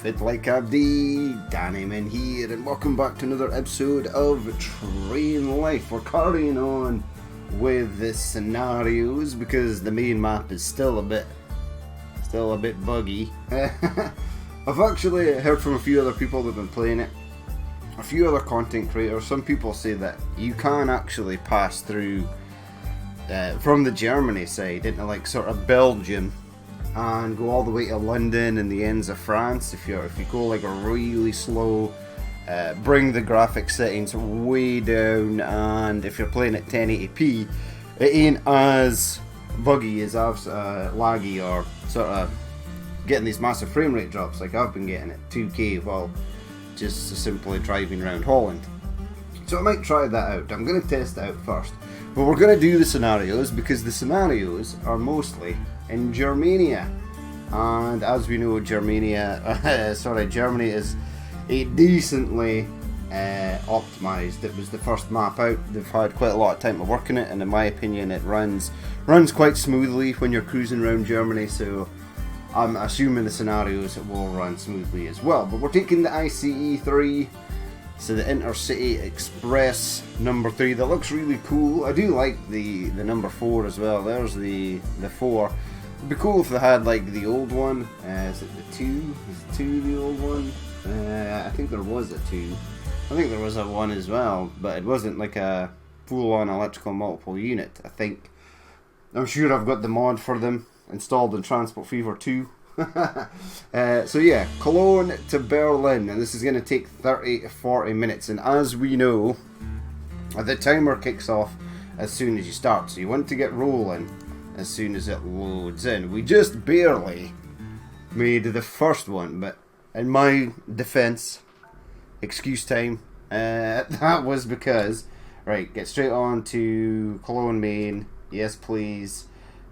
Fit Like Abdi, Danny Man here, and welcome back to another episode of Train Life. We're carrying on with the scenarios because the main map is still a bit buggy. I've actually heard from a few other people that have been playing it, a few other content creators. Some people say that you can actually pass through from the Germany side into like sort of Belgium and go all the way to London and the ends of France if you go like a really slow, bring the graphic settings way down, and if you're playing at 1080p it ain't as buggy as laggy or sort of getting these massive frame rate drops like I've been getting at 2K while just simply driving around Holland. So I might try that out. I'm going to test it out first, but we're going to do the scenarios because the scenarios are mostly in Germania, and as we know, Germany is a decently optimized. It was the first map out. They've had quite a lot of time to work in it, and in my opinion, it runs quite smoothly when you're cruising around Germany. So I'm assuming the scenarios will run smoothly as well. But we're taking the ICE 3. So the Intercity Express number 3, that looks really cool. I do like the number 4 as well. There's the 4. It'd be cool if they had like the old one. Is it the 2? Is 2 the old one? I think there was a 2. I think there was a 1 as well, but it wasn't like a full-on electrical multiple unit. I'm sure I've got the mod for them installed in Transport Fever 2. So yeah, Cologne to Berlin, and this is going to take 30 to 40 minutes, and as we know, the timer kicks off as soon as you start, so you want to get rolling as soon as it loads in. We just barely made the first one, but in my defense, excuse time, that was because, right, get straight on to Cologne main, yes please.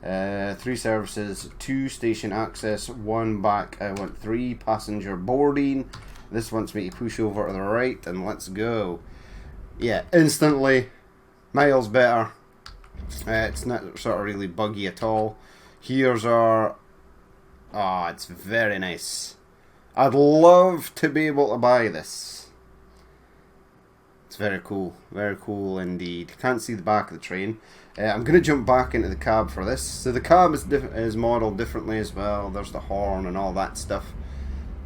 3 services, 2 station access, 1 back. I want 3 passenger boarding. This wants me to push over to the right, and let's go. Yeah, instantly miles better. It's not sort of really buggy at all. Here's our... Oh, it's very nice. I'd love to be able to buy this. It's very cool indeed. Can't see the back of the train. I'm going to jump back into the cab for this. So the cab is modelled differently as well. There's the horn and all that stuff.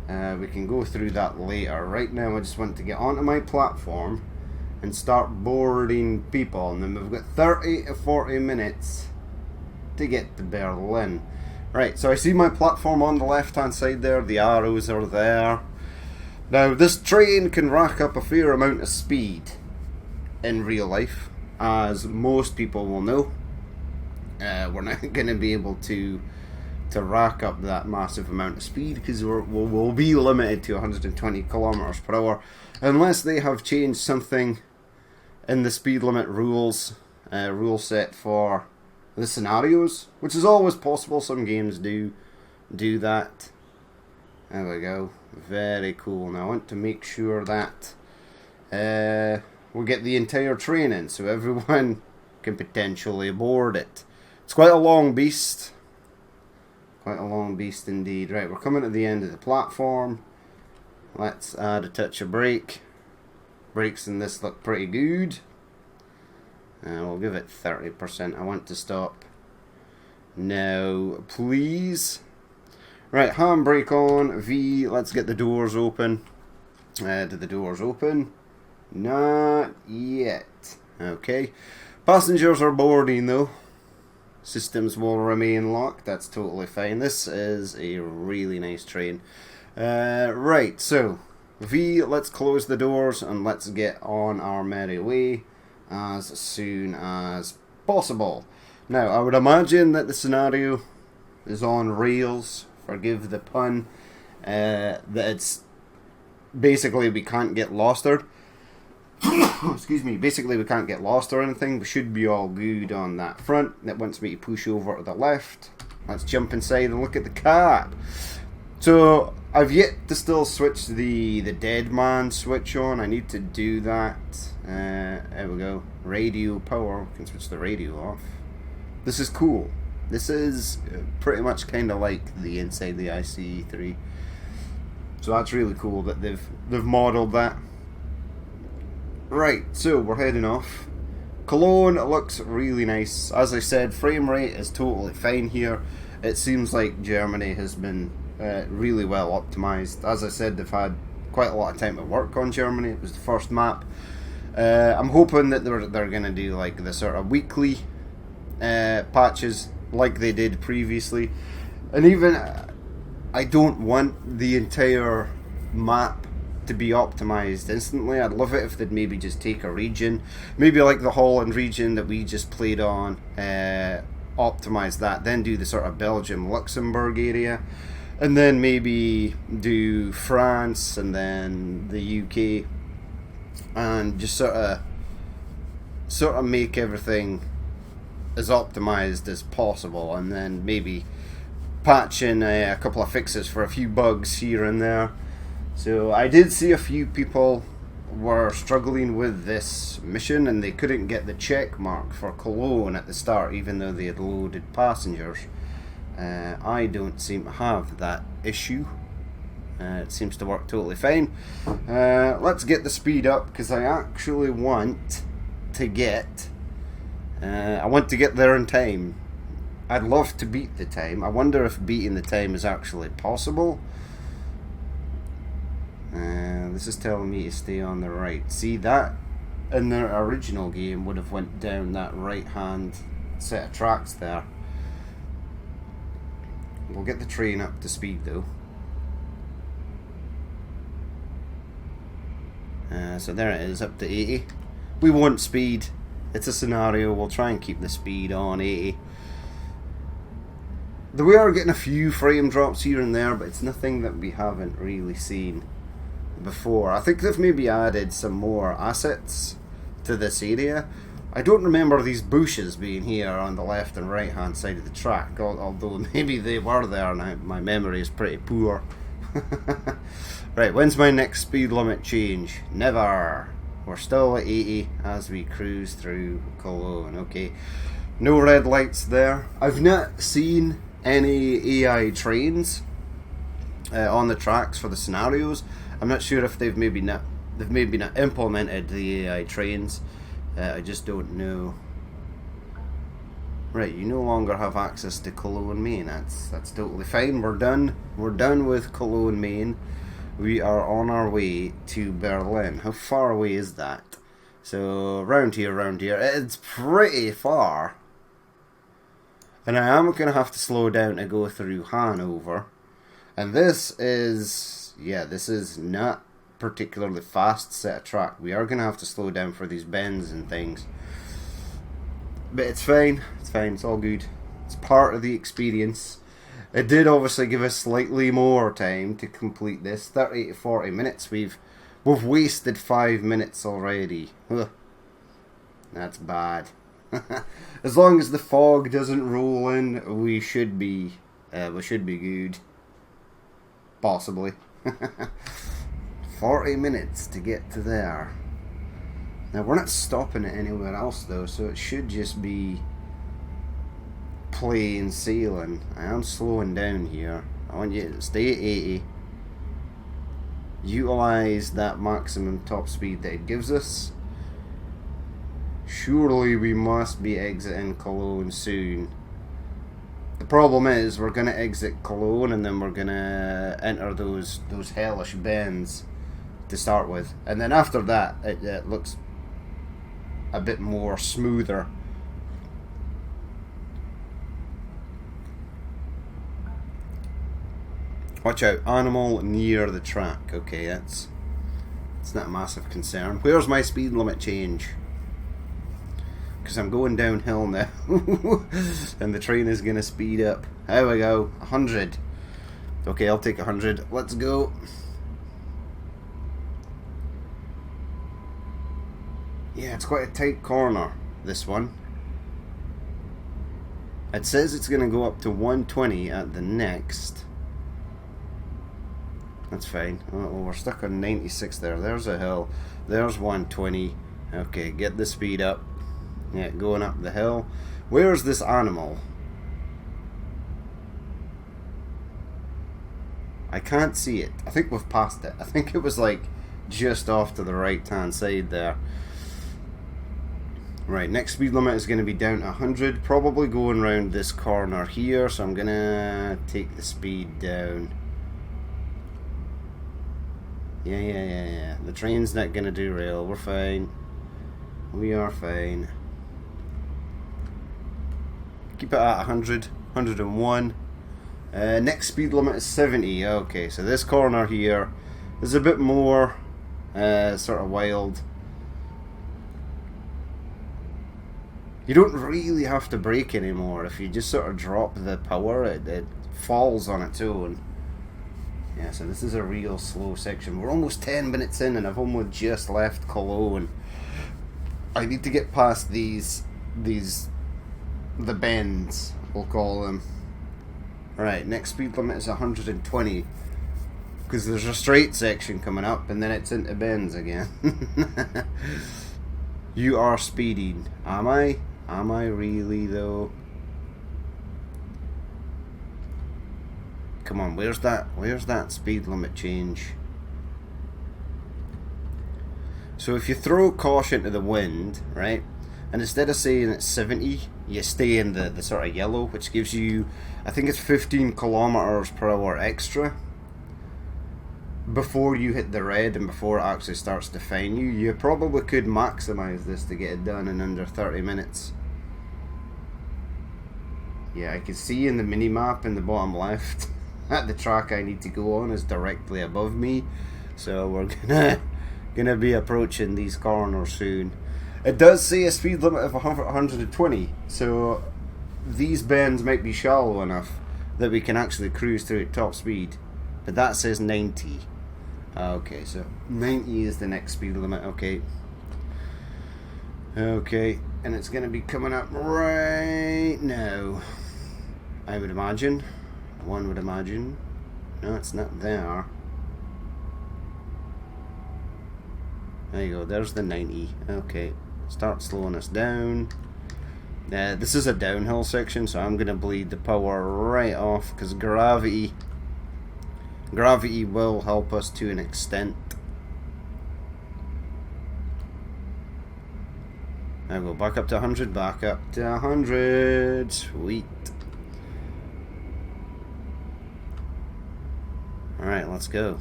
We can go through that later. Right now I just want to get onto my platform and start boarding people. And then we've got 30 to 40 minutes to get to Berlin. Right, so I see my platform on the left hand side there. The arrows are there. Now this train can rack up a fair amount of speed in real life, as most people will know. We're not going to be able to rack up that massive amount of speed because we'll be limited to 120 kilometers per hour unless they have changed something in the speed limit rule set for the scenarios, which is always possible. Some games do that. There we go. Very cool. Now I want to make sure that we'll get the entire train in so everyone can potentially board it. It's quite a long beast. Quite a long beast indeed. Right, we're coming to the end of the platform. Let's add a touch of brake. Brakes in this look pretty good. We'll give it 30%. I want to stop now, please. Right, handbrake on. V, let's get the doors open. Do the doors open? Not yet. Okay. Passengers are boarding though. Systems will remain locked. That's totally fine. This is a really nice train. Right, so V, let's close the doors and let's get on our merry way as soon as possible. Now, I would imagine that the scenario is on rails. Forgive the pun. That it's basically we can't get lost or excuse me, basically we can't get lost or anything. We should be all good on that front. That wants me to push over to the left. Let's jump inside and look at the cab. So I've yet to still switch the dead man switch on. I need to do that. There we go. Radio power. We can switch the radio off. This is cool. This is pretty much kind of like the inside the ICE 3. So that's really cool that they've modelled that. Right, so we're heading off. Cologne looks really nice. As I said, frame rate is totally fine here. It seems like Germany has been really well optimised. As I said, they've had quite a lot of time to work on Germany. It was the first map. I'm hoping that they're going to do like the sort of weekly patches like they did previously. And even, I don't want the entire map to be optimized instantly. I'd love it if they'd maybe just take a region, maybe like the Holland region that we just played on, optimize that, then do the sort of Belgium, Luxembourg area, and then maybe do France and then the UK, and just sort of make everything as optimized as possible, and then maybe patch in a couple of fixes for a few bugs here and there. So I did see a few people were struggling with this mission and they couldn't get the check mark for Cologne at the start, even though they had loaded passengers. I don't seem to have that issue. It seems to work totally fine. Let's get the speed up, because I actually want to get there in time. I'd love to beat the time. I wonder if beating the time is actually possible. This is telling me to stay on the right. See, that in the original game would have went down that right hand set of tracks there. We'll get the train up to speed though. So there it is, up to 80. We want speed. It's a scenario. We'll try and keep the speed on 80. We are getting a few frame drops here and there, but it's nothing that we haven't really seen before. I think they've maybe added some more assets to this area. I don't remember these bushes being here on the left and right hand side of the track, although maybe they were there and my memory is pretty poor. Right, when's my next speed limit change? Never. We're still at 80 as we cruise through Cologne. Okay, no red lights there. I've not seen any AI trains on the tracks for the scenarios. I'm not sure if they've maybe not implemented the AI trains. I just don't know. Right, you no longer have access to Cologne Main. That's totally fine. We're done. We're done with Cologne Main. We are on our way to Berlin. How far away is that? So round here. It's pretty far. And I am going to have to slow down to go through Hanover. And this is not particularly fast set of track. We are going to have to slow down for these bends and things. But it's fine. It's all good. It's part of the experience. It did obviously give us slightly more time to complete this. 30 to 40 minutes. We've wasted 5 minutes already. Ugh. That's bad. As long as the fog doesn't roll in, we should be good. Possibly. 40 minutes to get to there. Now we're not stopping at anywhere else though, so it should just be plain sailing. I am slowing down here. I want you to stay at 80. Utilize that maximum top speed that it gives us. Surely we must be exiting Cologne soon. The problem is we're going to exit Cologne and then we're going to enter those hellish bends to start with. And then after that it looks a bit more smoother. Watch out, animal near the track. Okay, it's not a massive concern. Where's my speed limit change? Because I'm going downhill now. And the train is going to speed up. There we go, 100. Okay, I'll take 100. Let's go. Yeah, it's quite a tight corner, this one. It says it's going to go up to 120 at the next. That's fine. Oh, we're stuck on 96 there. There's a hill. There's 120. Okay, get the speed up. Yeah, going up the hill. Where's this animal? I can't see it. I think we've passed it. I think it was like just off to the right hand side there. Right, next speed limit is going to be down to 100, probably going around this corner here, so I'm going to take the speed down. Yeah. The train's not going to derail, we're fine. We are fine. Keep it at 100, 101. Next speed limit is 70, okay, so this corner here is a bit more sort of wild. You don't really have to brake anymore. If you just sort of drop the power, it falls on its own. Yeah, so this is a real slow section. We're almost 10 minutes in and I've almost just left Cologne. I need to get past the bends, we'll call them. Right, next speed limit is 120. Because there's a straight section coming up and then it's into bends again. You are speeding. Am I? Am I really though? Come on, where's that speed limit change? So if you throw caution to the wind, right, and instead of saying it's 70, you stay in the sort of yellow, which gives you, I think it's 15 kilometers per hour extra before you hit the red and before it actually starts to fine you. You probably could maximize this to get it done in under 30 minutes. Yeah, I can see in the mini map in the bottom left that the track I need to go on is directly above me, so we're gonna be approaching these corners soon. It does say a speed limit of 120, so these bends might be shallow enough that we can actually cruise through at top speed, but that says 90. Okay, so 90 is the next speed limit. Okay, and it's going to be coming up right now, I would imagine. One would imagine. No, it's not there. There you go, there's the 90. Okay, start slowing us down. This is a downhill section, so I'm going to bleed the power right off because gravity will help us to an extent. Now go back up to 100, back up to 100. Sweet. Alright, let's go.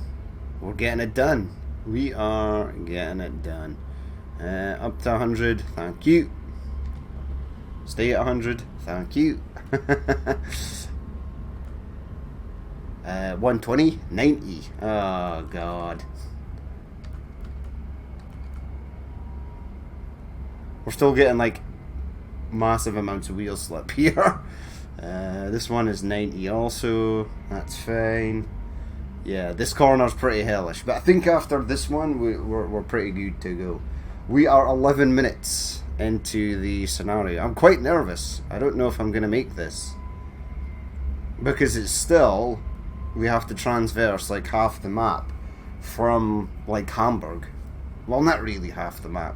We're getting it done. We are getting it done. Up to 100, thank you. Stay at 100, thank you. 120, 90. Oh god. We're still getting like massive amounts of wheel slip here. This one is 90 also. That's fine. Yeah, this corner's pretty hellish, but I think after this one we're pretty good to go. We are 11 minutes into the scenario. I'm quite nervous. I don't know if I'm going to make this, because it's still, we have to transverse like half the map from like Hamburg. Well, not really half the map.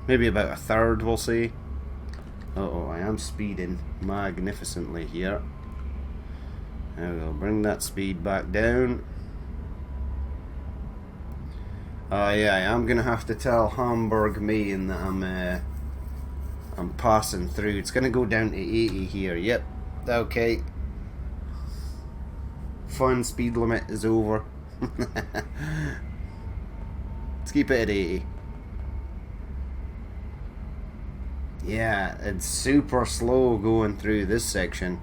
Maybe about a third, we'll see. Uh-oh, I am speeding magnificently here. There we go, bring that speed back down. Yeah, I am going to have to tell Hamburg Main that I'm passing through. It's going to go down to 80 here. Yep, okay. Fun speed limit is over. Let's keep it at 80. Yeah, it's super slow going through this section.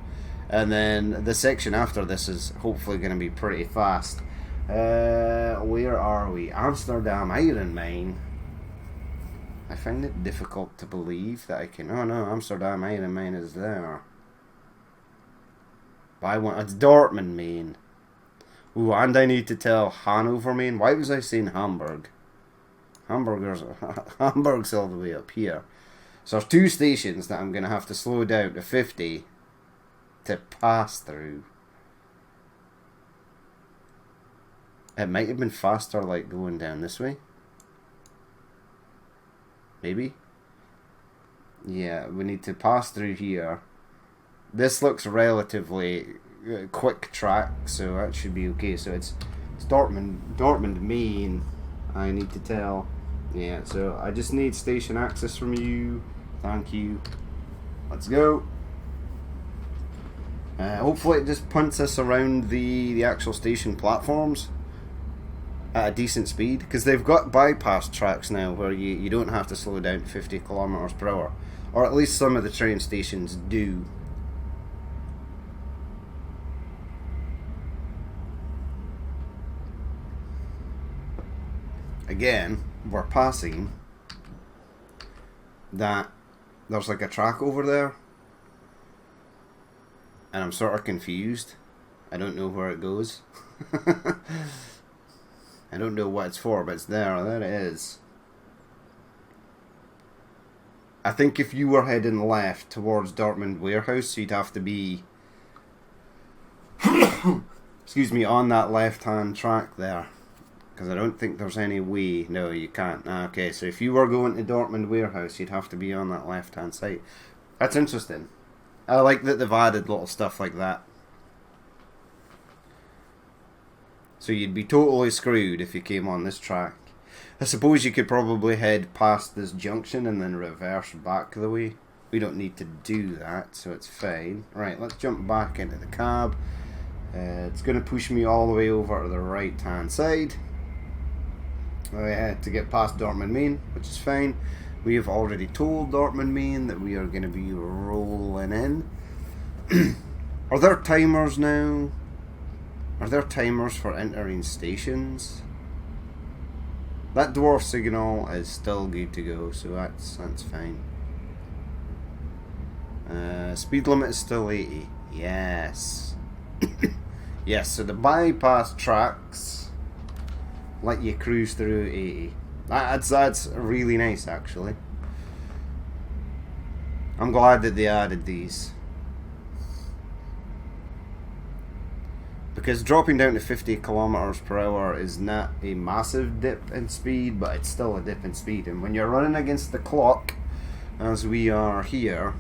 And then the section after this is hopefully going to be pretty fast. Where are we? Amsterdam Iron Mine. I find it difficult to believe that I can... Oh no, Amsterdam Iron Mine is there. It's Dortmund Main. Ooh, and I need to tell Hanover Main. Why was I saying Hamburg? Hamburg's all the way up here. So there's two stations that I'm going to have to slow down to 50 to pass through. It might have been faster like going down this way. Maybe. Yeah, we need to pass through here. This looks relatively quick track, so that should be okay. So it's Dortmund, Main. I need to tell. Yeah, so I just need station access from you. Thank you. Let's go. Hopefully it just punts us around the actual station platforms at a decent speed, because they've got bypass tracks now where you don't have to slow down to 50 kilometers per hour, or at least some of the train stations do. Again, we're passing that there's like a track over there, and I'm sort of confused. I don't know where it goes. I don't know what it's for, but it's there. There it is. I think if you were heading left towards Dortmund Warehouse, you'd have to be excuse me, on that left-hand track there. Because I don't think there's any way. No, you can't. Okay, so if you were going to Dortmund Warehouse, you'd have to be on that left-hand side. That's interesting. I like that they've added little stuff like that. So you'd be totally screwed if you came on this track. I suppose you could probably head past this junction and then reverse back the way. We don't need to do that, so it's fine. Right, let's jump back into the cab. It's going to push me all the way over to the right-hand side. To get past Dortmund Main, which is fine. We have already told Dortmund Main that we are going to be rolling in. Are there timers now? Are there timers for entering stations? That dwarf signal is still good to go, so that's fine. Speed limit is still 80. Yes. Yes, so the bypass tracks let you cruise through 80. That's really nice, actually. I'm glad that they added these, because dropping down to 50 kilometers per hour is not a massive dip in speed, but it's still a dip in speed. And when you're running against the clock, as we are here,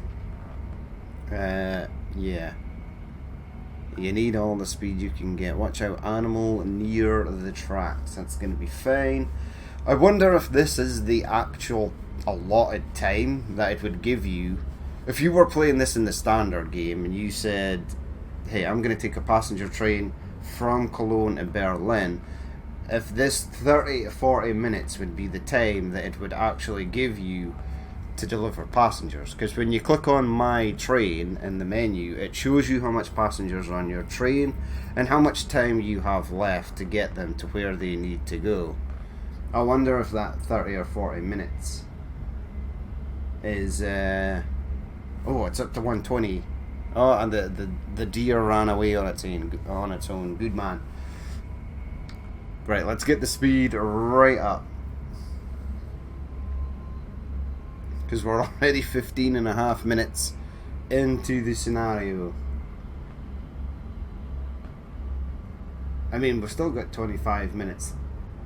yeah, you need all the speed you can get. Watch out, animal near the tracks. That's going to be fine. I wonder if this is the actual allotted time that it would give you. If you were playing this in the standard game and you said, hey, I'm going to take a passenger train from Cologne to Berlin, if this 30 to 40 minutes would be the time that it would actually give you to deliver passengers. Because when you click on my train in the menu, it shows you how much passengers are on your train and how much time you have left to get them to where they need to go. I wonder if that 30 or 40 minutes is oh, it's up to 120. Oh, and the deer ran away on its own. Good man. Right, let's get the speed right up, because we're already 15 and a half minutes into the scenario. I mean, we've still got 25 minutes.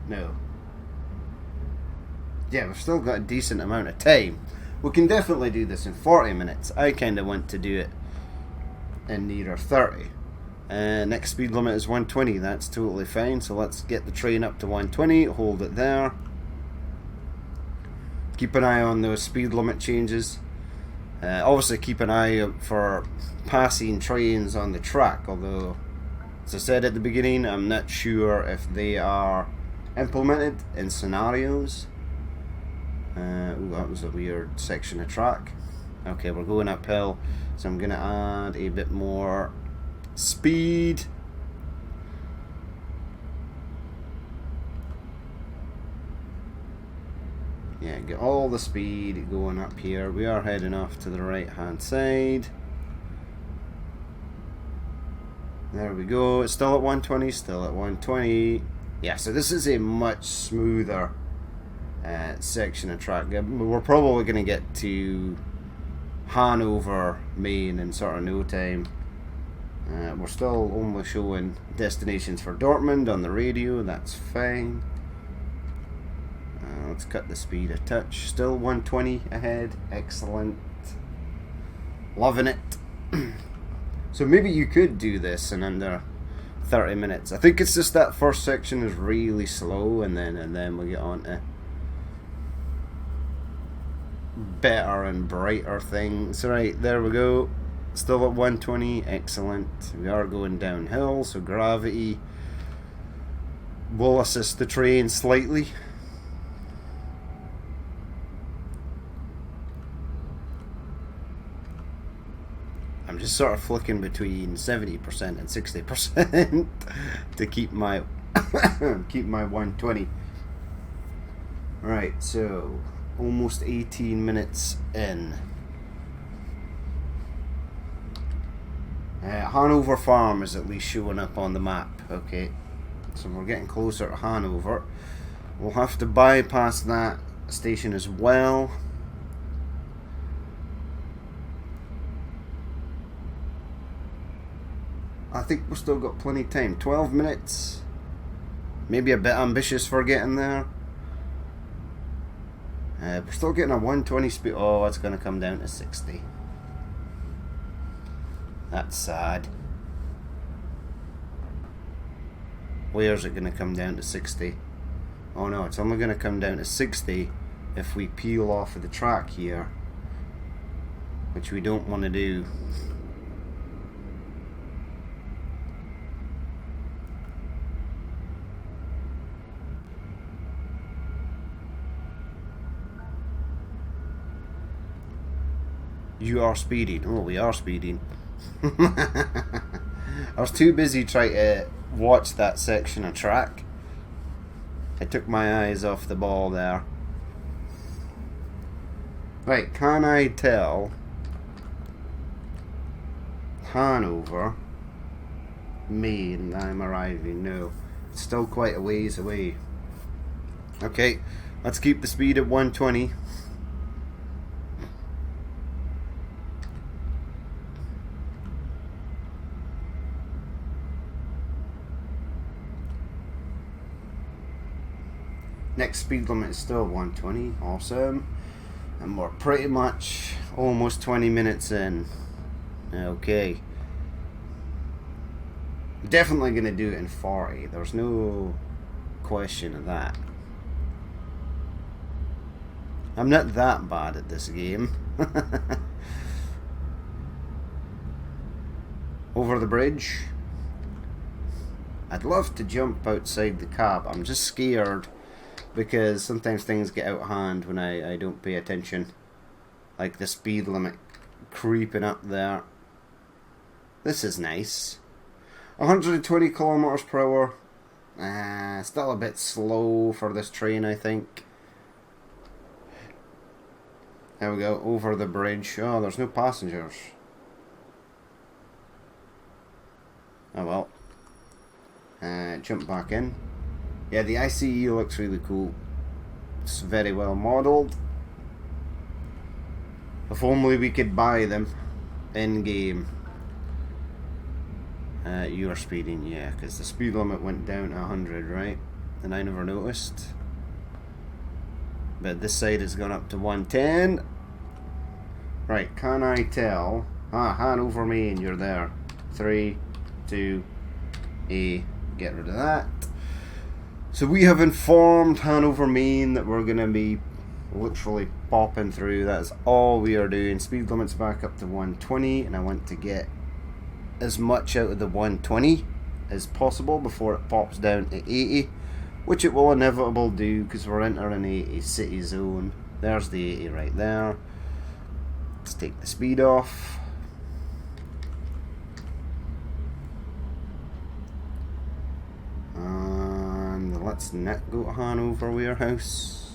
No. Yeah, we've still got a decent amount of time. We can definitely do this in 40 minutes. I kind of want to do it in nearer 30. Next speed limit is 120. That's totally fine. So let's get the train up to 120. Hold it there. Keep an eye on those speed limit changes. Obviously keep an eye out for passing trains on the track, although, as I said at the beginning, I'm not sure if they are implemented in scenarios. Ooh, that was a weird section of track. Okay, we're going uphill, so I'm going to add a bit more speed. Yeah, get all the speed going up here. We are heading off to the right hand side. There we go. It's still at 120, still at 120. Yeah, so this is a much smoother section of track. We're probably going to get to Hanover, Main in sort of no time. We're still only showing destinations for Dortmund on the radio. That's fine. Let's cut the speed a touch. Still 120 ahead. Excellent. Loving it. So maybe you could do this in under 30 minutes. I think it's just that first section is really slow, and then we get on to better and brighter things. Right, there we go. Still at 120. Excellent. We are going downhill, so gravity will assist the train slightly. I'm just sort of flicking between 70% and 60% to keep my keep my 120. Right, so almost 18 minutes in. Hanover Farm is at least showing up on the map. Okay, so we're getting closer to Hanover. We'll have to bypass that station as well. I think we've still got plenty of time. 12 minutes. Maybe a bit ambitious for getting there. We're still getting a 120 speed. Oh, it's going to come down to 60. That's sad. Where's it going to come down to 60? Oh no, it's only going to come down to 60 if we peel off of the track here, which we don't want to do. You are speeding. Oh, we are speeding. I was too busy trying to watch that section of track. I took my eyes off the ball there. Right, can I tell Hanover, Maine, I'm arriving? No, it's still quite a ways away. Okay, let's keep the speed at 120. Next speed limit is still 120. Awesome. And we're pretty much almost 20 minutes in. Okay. Definitely going to do it in 40. There's no question of that. I'm not that bad at this game. Over the bridge. I'd love to jump outside the cab. I'm just scared, because sometimes things get out of hand when I don't pay attention. Like the speed limit creeping up there. This is nice. 120 kilometers per hour. Still a bit slow for this train, I think. There we go, over the bridge. Oh, there's no passengers. Oh well. Jump back in. Yeah, the ICE looks really cool. It's very well modelled. If only we could buy them in game. You are speeding, yeah, because the speed limit went down to 100, right? And I never noticed. But this side has gone up to 110. Right, can I tell? Hanover Maine, you're there. 3, 2, A. Get rid of that. So we have informed Hanover Maine that we're going to be literally popping through. That's all we are doing. Speed limit's back up to 120, and I want to get as much out of the 120 as possible before it pops down to 80, which it will inevitably do because we're entering a city zone. There's the 80 right there. Let's take the speed off. Let's not go to Hanover Warehouse.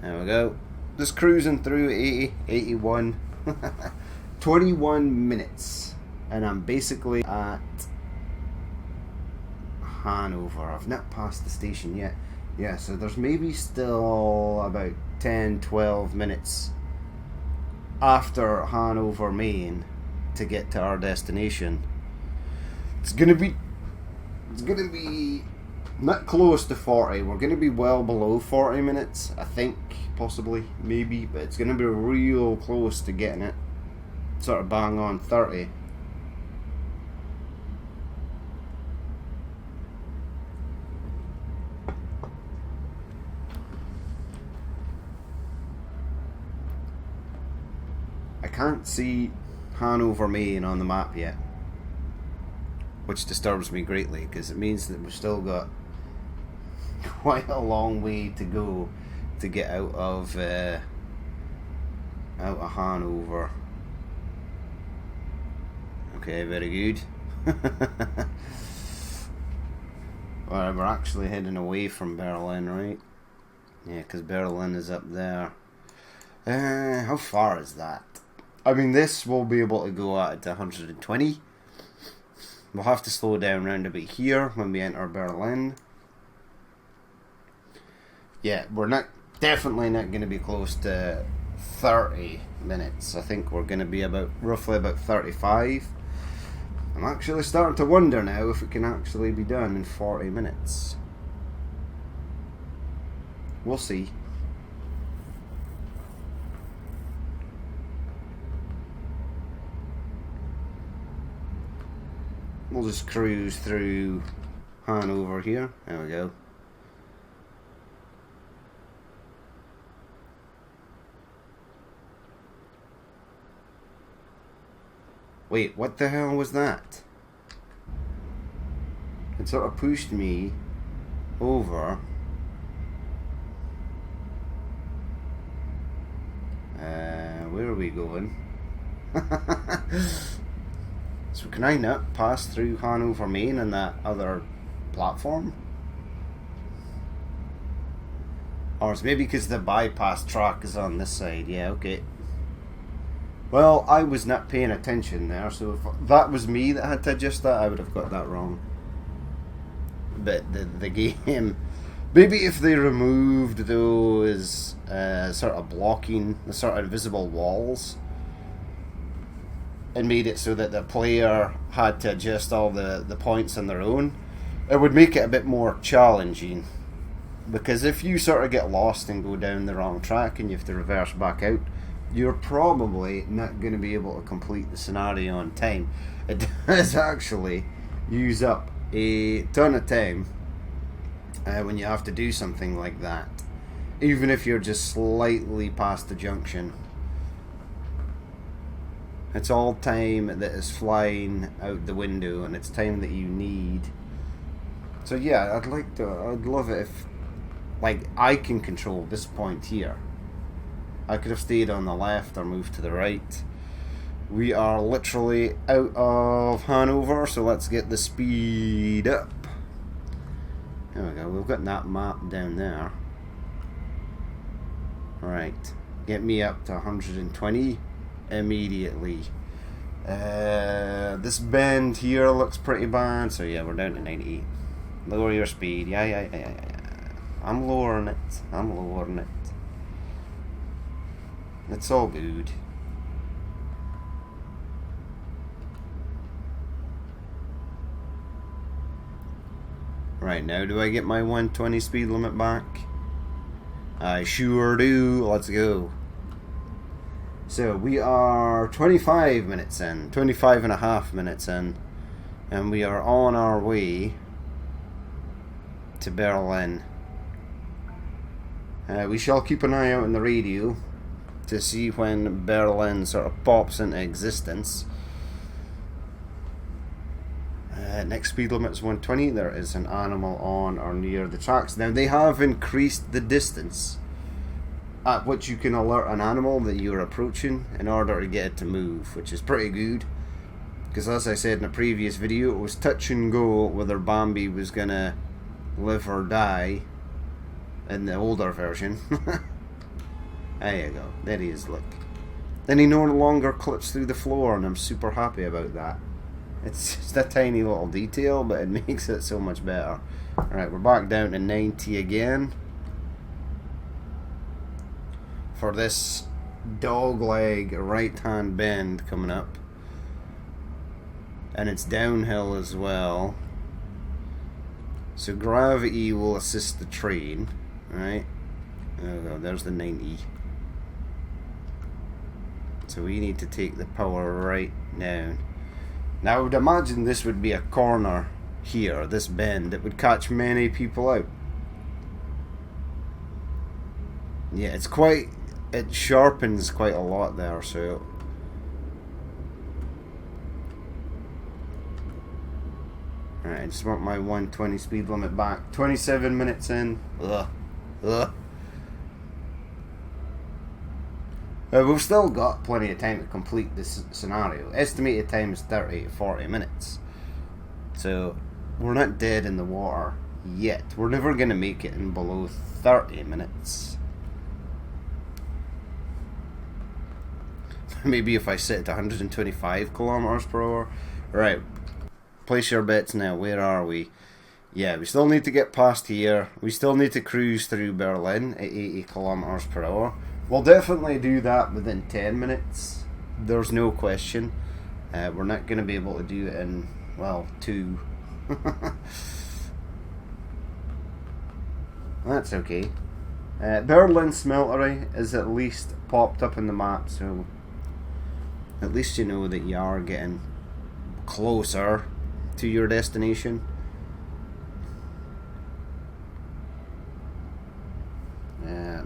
There we go. Just cruising through 80, 81. 21 minutes. And I'm basically at Hanover. I've not passed the station yet. Yeah, so there's maybe still about 10, 12 minutes after Hanover Maine to get to our destination. It's gonna be not close to 40. We're going to be well below 40 minutes, I think, possibly, maybe, but it's going to be real close to getting it. Sort of bang on 30. I can't see Hanover Main on the map yet, which disturbs me greatly because it means that we've still got quite a long way to go to get out of Hanover. Okay, very good. Well, we're actually heading away from Berlin, right? Yeah, because Berlin is up there. How far is that? I mean, this will be able to go at 120. We'll have to slow down round a bit here when we enter Berlin. Yeah, we're definitely not going to be close to 30 minutes. I think we're going to be roughly about 35. I'm actually starting to wonder now if it can actually be done in 40 minutes. We'll see. We'll just cruise through Hanover here. There we go. Wait, what the hell was that? It sort of pushed me over. Where are we going? So can I not pass through Hanover Main and that other platform? Or it's maybe because the bypass track is on this side. Yeah, okay. Well, I was not paying attention there, so if that was me that had to adjust that, I would have got that wrong. But the game, maybe if they removed those sort of blocking, the sort of invisible walls, and made it so that the player had to adjust all the points on their own, it would make it a bit more challenging. Because if you sort of get lost and go down the wrong track and you have to reverse back out, you're probably not going to be able to complete the scenario on time. It does actually use up a ton of time when you have to do something like that, even if you're just slightly past the junction. It's all time that is flying out the window, and it's time that you need. So yeah, I'd love it if, like, I can control this point here. I could have stayed on the left or moved to the right. We are literally out of Hanover, so let's get the speed up. There we go, we've got that map down there. Right, get me up to 120 immediately. This bend here looks pretty bad, so yeah, we're down to 90. Lower your speed. Yeah. I'm lowering it. It's all good. Right, now do I get my 120 speed limit back? I sure do. Let's go. So we are 25 minutes in, 25 and a half minutes in, and we are on our way to Berlin. We shall keep an eye out on the radio to see when Berlin sort of pops into existence. Next speed limit is 120. There is an animal on or near the tracks. Now they have increased the distance at which you can alert an animal that you're approaching in order to get it to move, which is pretty good. Because as I said in a previous video, it was touch and go whether Bambi was gonna live or die in the older version. There you go. There he is, look. Then he no longer clips through the floor, and I'm super happy about that. It's just a tiny little detail, but it makes it so much better. Alright, we're back down to 90 again. For this dogleg right-hand bend coming up. And it's downhill as well. So gravity will assist the train, right? Oh, there's the 90. So we need to take the power right down. Now I would imagine this would be a corner here, this bend, that would catch many people out. Yeah, it sharpens quite a lot there, so. Alright, I just want my 120 speed limit back. 27 minutes in. Ugh. We've still got plenty of time to complete this scenario. Estimated time is 30 to 40 minutes. So, we're not dead in the water yet. We're never going to make it in below 30 minutes. Maybe if I set it to 125 kilometers per hour. Right, place your bets now. Where are we? Yeah, we still need to get past here. We still need to cruise through Berlin at 80 kilometers per hour. We'll definitely do that within 10 minutes. There's no question. We're not going to be able to do it in, well, 2. That's okay. Berlin Smeltery is at least popped up in the map, so at least you know that you are getting closer to your destination.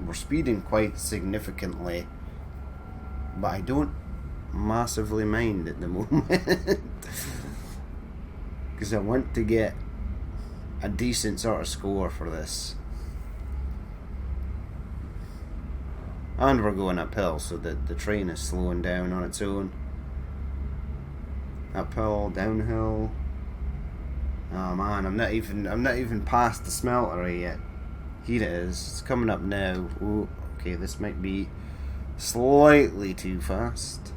We're speeding quite significantly, but I don't massively mind at the moment because I want to get a decent sort of score for this. And we're going uphill, so that the train is slowing down on its own. Uphill, downhill. Oh man, I'm not even past the smeltery yet. Here it is. It's coming up now. Ooh, okay, this might be slightly too fast.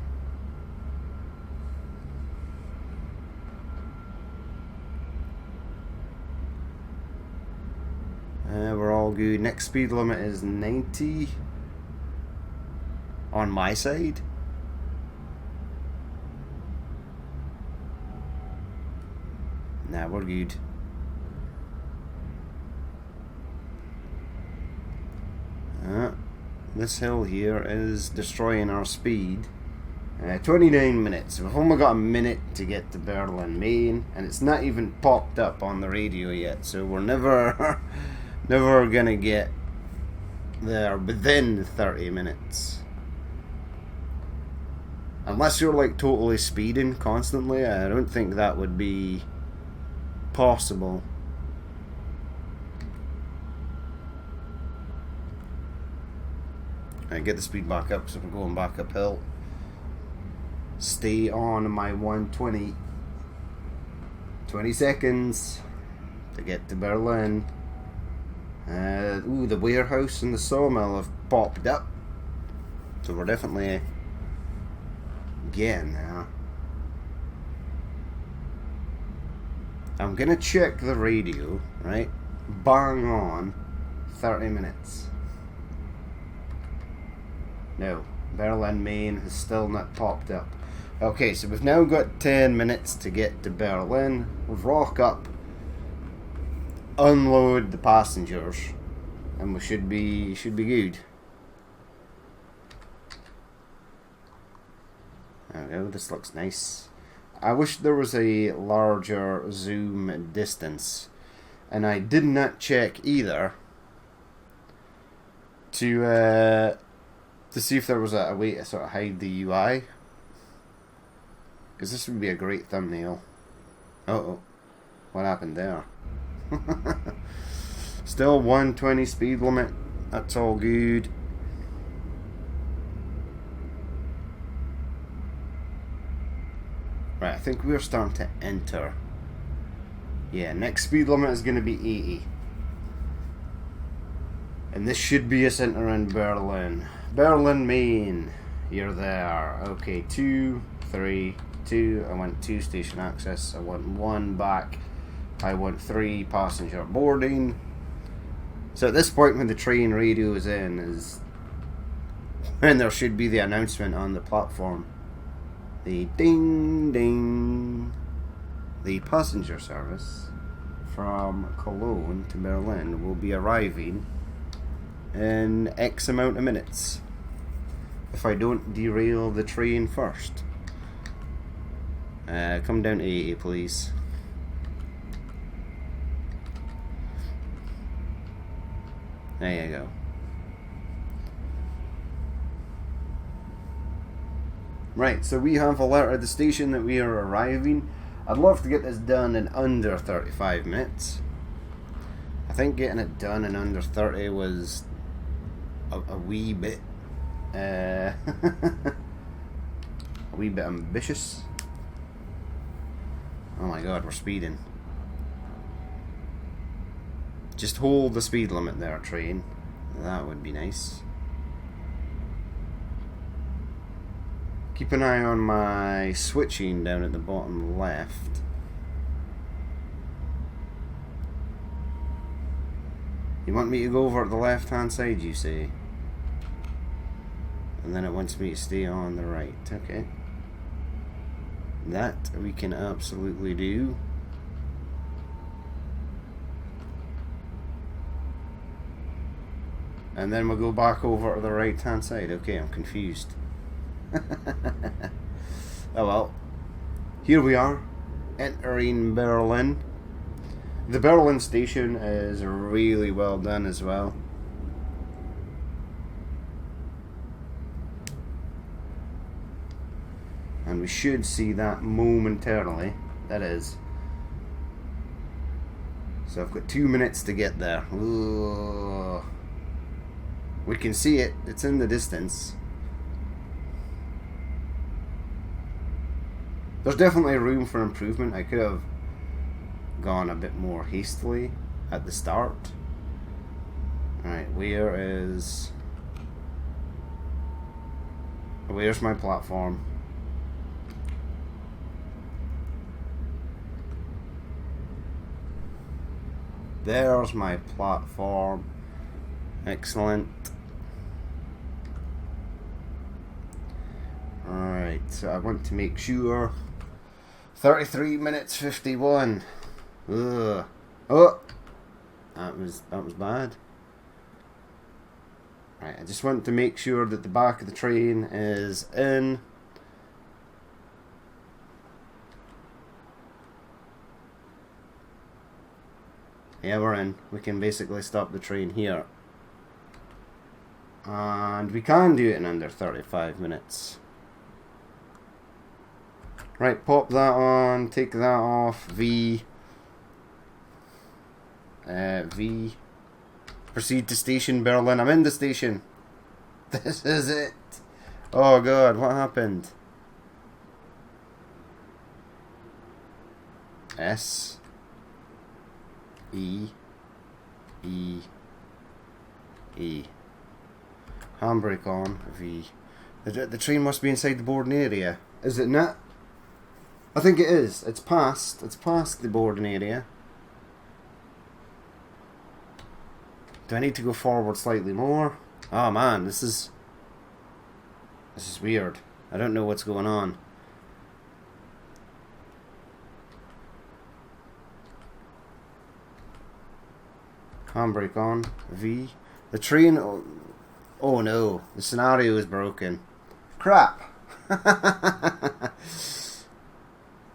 We're all good. Next speed limit is 90 on my side. Nah, we're good. This hill here is destroying our speed. 29 minutes. We've only got a minute to get to Berlin Main, and it's not even popped up on the radio yet, so we're never gonna get there within 30 minutes. Unless you're like totally speeding constantly, I don't think that would be possible. I get the speed back up, so we're going back uphill. Stay on my 120. 20 seconds to get to Berlin. The warehouse and the sawmill have popped up, so we're definitely getting there. I'm gonna check the radio, right? Bang on 30 minutes. No, Berlin Main has still not popped up. Okay, so we've now got 10 minutes to get to Berlin. We'll rock up, unload the passengers, and we should be good. There we go, this looks nice. I wish there was a larger zoom distance, and I did not check either to see if there was a way to sort of hide the UI, because this would be a great thumbnail. Uh-oh, what happened there? Still 120 speed limit, that's all good. Right, I think we're starting to enter. Yeah, next speed limit is going to be 80. And this should be a centre in Berlin. Berlin Main, you're there. Okay, 2, 3, 2. I want 2 station access. I want 1 back. I want 3 passenger boarding. So at this point, when the train radio is in, is when there should be the announcement on the platform. The ding ding. The passenger service from Cologne to Berlin will be arriving in X amount of minutes if I don't derail the train first. Come down to 80, please. There you go. Right, so we have alerted the station that we are arriving. I'd love to get this done in under 35 minutes. I think getting it done in under 30 was a wee bit a wee bit ambitious. Oh my god, we're speeding. Just hold the speed limit there, train. That would be nice. Keep an eye on my switching down at the bottom left. You want me to go over to the left hand side, you say? And then it wants me to stay on the right. Okay. That we can absolutely do. And then we'll go back over to the right hand side. Okay, I'm confused. Oh well. Here we are, entering Berlin. The Berlin station is really well done as well. And we should see that momentarily. That is. So I've got 2 minutes to get there. Ooh. We can see it. It's in the distance. There's definitely room for improvement. I could have gone a bit more hastily at the start. Alright, where's my platform? There's my platform. Excellent. Alright, so I want to make sure 33 minutes 51. Ugh. Oh, that was bad. Right, I just want to make sure that the back of the train is in. Yeah, we're in. We can basically stop the train here. And we can do it in under 35 minutes. Right, pop that on, take that off, V. V. Proceed to station Berlin. I'm in the station. This is it. Oh god, what happened? S. E. E. E. Handbrake on, V. The train must be inside the boarding area. Is it not? I think it is. It's past the boarding area. Do I need to go forward slightly more? Oh man, this is weird. I don't know what's going on. Handbrake on, V. The train, oh no, the scenario is broken. Crap.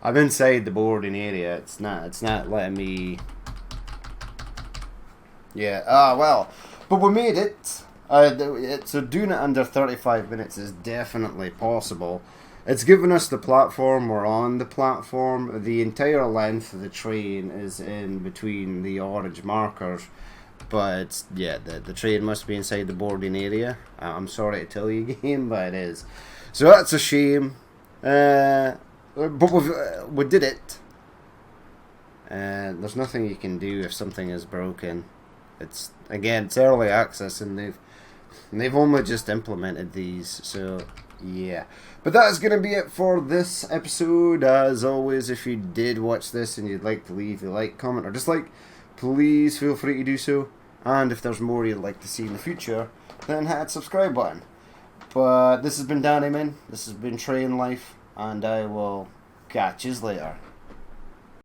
I'm inside the boarding area. It's not letting me. Yeah. Well, but we made it. So doing it under 35 minutes is definitely possible. It's given us the platform. We're on the platform. The entire length of the train is in between the orange markers. But yeah, the train must be inside the boarding area. I'm sorry to tell you again, but it is. So that's a shame. But we did it. There's nothing you can do if something is broken. It's early access, and they've only just implemented these. So yeah. But that is going to be it for this episode. As always, if you did watch this and you'd like to leave a like, comment, or dislike, please feel free to do so. And if there's more you'd like to see in the future, then hit that subscribe button. But this has been Danny Man. This has been Train Life. And I will catch you later.